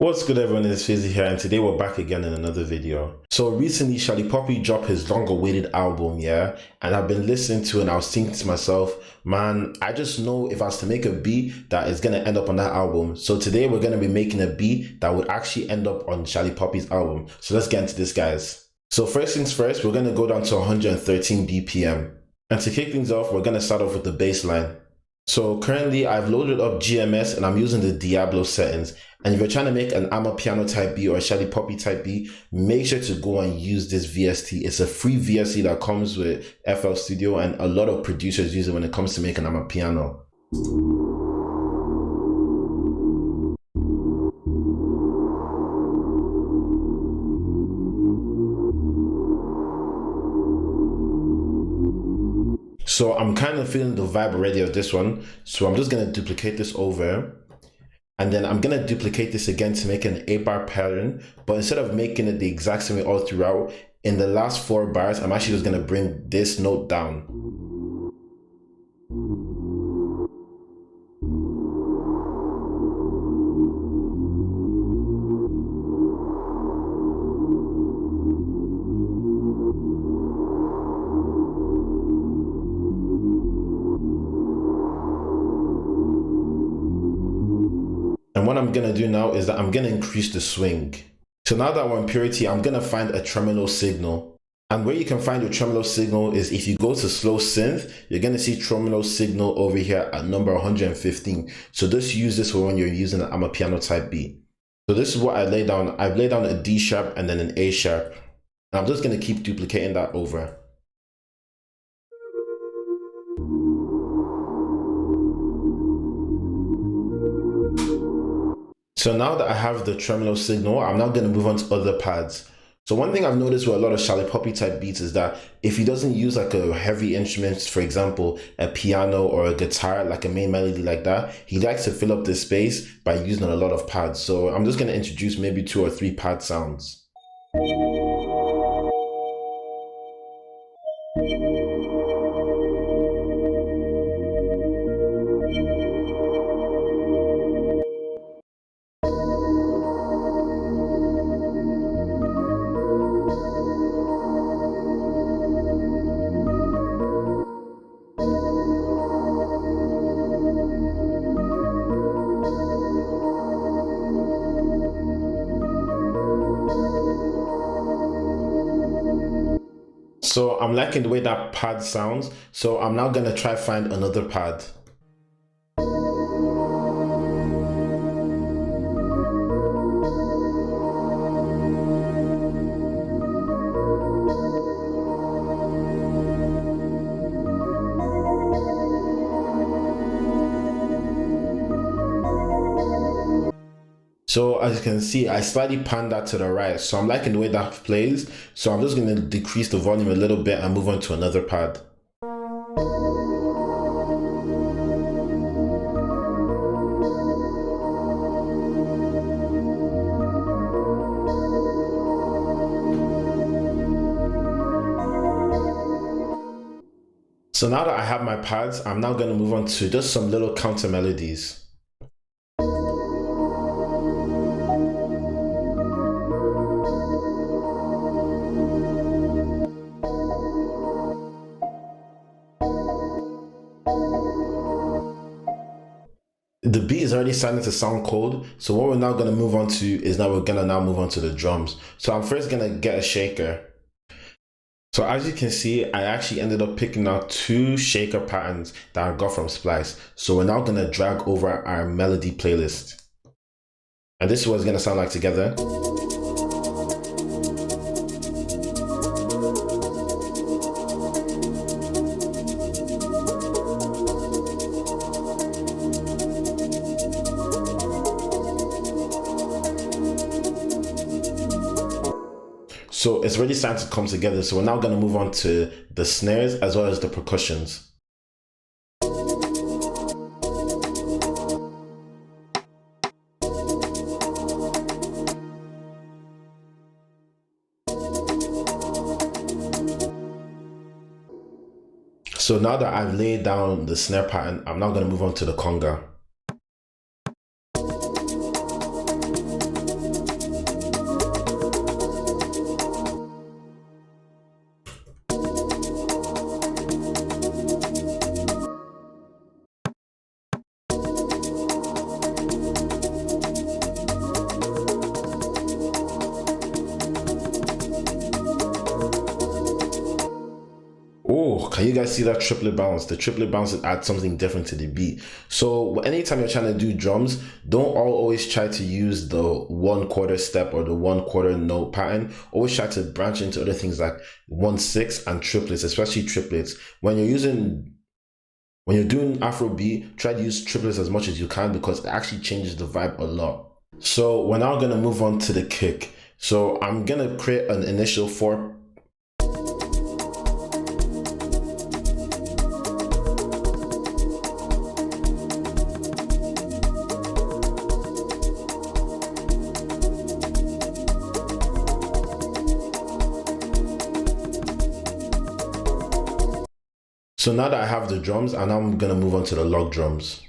What's good everyone, it's Fizzy here and today we're back again in another video. So recently Shallipopi dropped his long awaited album, yeah? And I've been listening to it and I was thinking to myself, man, I just know if I was to make a beat that is going to end up on that album. So today we're going to be making a beat that would actually end up on Shallipopi's album. So let's get into this, guys. So first things first, we're going to go down to 113 BPM. And to kick things off, we're going to start off with the bass line. So currently I've loaded up GMS and I'm using the Diablo settings. And if you're trying to make an amapiano type beat or a Shallipopi type beat, make sure to go and use this VST. It's a free VST that comes with Flstudio and a lot of producers use it when it comes to making amapiano. So I'm kind of feeling the vibe already of this one. So I'm just going to duplicate this over. And then I'm going to duplicate this again to make an 8-bar pattern. But instead of making it the exact same way all throughout, in the last 4 bars, I'm actually just going to bring this note down. And what I'm gonna do now is that I'm gonna increase the swing. So now that we're in purity, I'm gonna find a tremolo signal. And where you can find your tremolo signal is if you go to slow synth, you're gonna see tremolo signal over here at number 115. So just use this for when you're using an amapiano type beat. So this is what I lay down. I've laid down a D sharp and then an A sharp. And I'm just gonna keep duplicating that over. So now that I have the tremolo signal, I'm now going to move on to other pads. So one thing I've noticed with a lot of Shallipopi type beats is that if he doesn't use like a heavy instrument, for example, a piano or a guitar, like a main melody like that, he likes to fill up the space by using a lot of pads. So I'm just going to introduce maybe 2 or 3 pad sounds. So I'm liking the way that pad sounds. So I'm now going to try find another pad. So as you can see, I slightly panned that to the right. So I'm liking the way that plays. So I'm just going to decrease the volume a little bit and move on to another pad. So now that I have my pads, I'm now going to move on to just some little counter melodies. The beat is already starting to sound cold. So what we're now going to move on to is we're going to move on to the drums. So I'm first going to get a shaker. So as you can see, I actually ended up picking out 2 shaker patterns that I got from Splice. So we're now going to drag over our melody playlist. And this is what it's going to sound like together. So it's really starting to come together. So we're now going to move on to the snares as well as the percussions. So now that I've laid down the snare pattern, I'm now going to move on to the conga. Can you guys see that triplet bounce? The triplet bounce adds something different to the beat. So anytime you're trying to do drums, don't always try to use the 1/4 step or the 1/4 note pattern. Always try to branch into other things like 1/6 and triplets, especially triplets. When you're doing Afrobeat, try to use triplets as much as you can because it actually changes the vibe a lot. So we're now gonna move on to the kick. So I'm gonna create an initial 4. So now that I have the drums, and now I'm gonna move on to the log drums.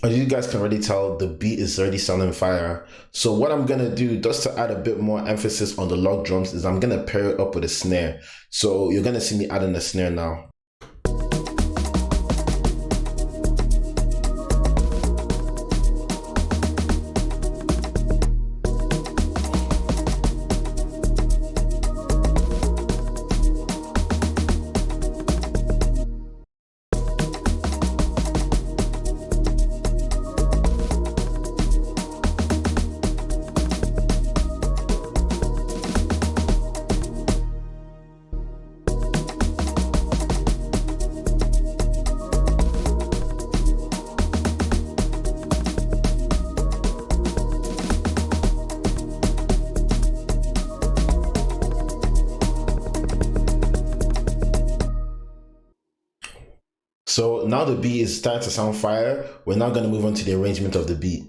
As you guys can already tell, the beat is already sounding fire. So what I'm gonna do, just to add a bit more emphasis on the log drums, is I'm gonna pair it up with a snare. So you're gonna see me adding a snare now. So now the beat is starting to sound fire. We're now going to move on to the arrangement of the beat.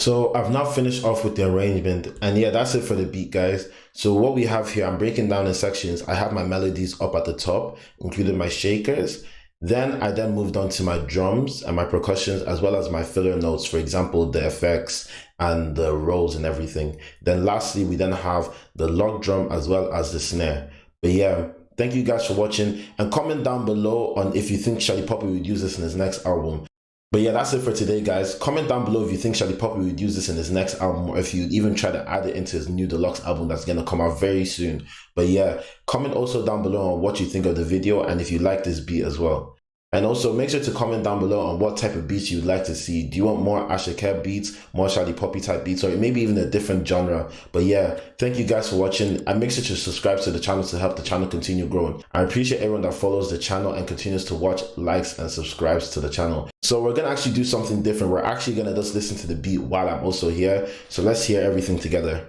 So I've now finished off with the arrangement, and yeah, that's it for the beat, guys. So what we have here, I'm breaking down in sections. I have my melodies up at the top, including my shakers. Then I moved on to my drums and my percussions, as well as my filler notes, for example, the effects and the rolls and everything. Then lastly, we then have the log drum as well as the snare. But yeah, thank you guys for watching, and comment down below on if you think Shallipopi would use this in his next album. But yeah, that's it for today, guys. Comment down below if you think Shallipopi would use this in his next album, or if you'd even try to add it into his new deluxe album that's going to come out very soon. But yeah, comment also down below on what you think of the video and if you like this beat as well. And also make sure to comment down below on what type of beats you'd like to see. Do you want more Afrobeat beats, more Shallipopi type beats, or maybe even a different genre? But yeah, thank you guys for watching, and make sure to subscribe to the channel to help the channel continue growing. I appreciate everyone that follows the channel and continues to watch, likes, and subscribes to the channel. So we're gonna actually do something different. We're actually gonna just listen to the beat while I'm also here. So let's hear everything together.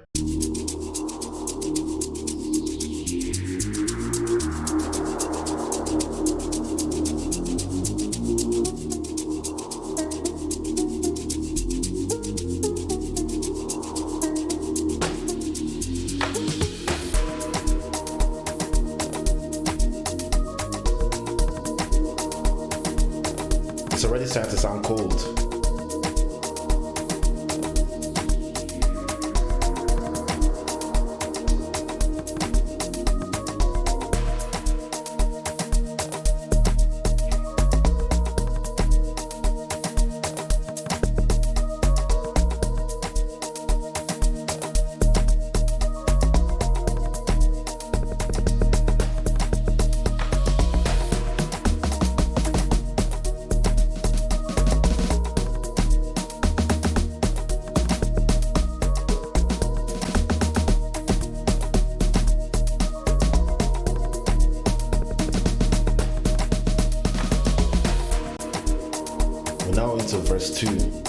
It's already starting to sound cold. Now into verse 2.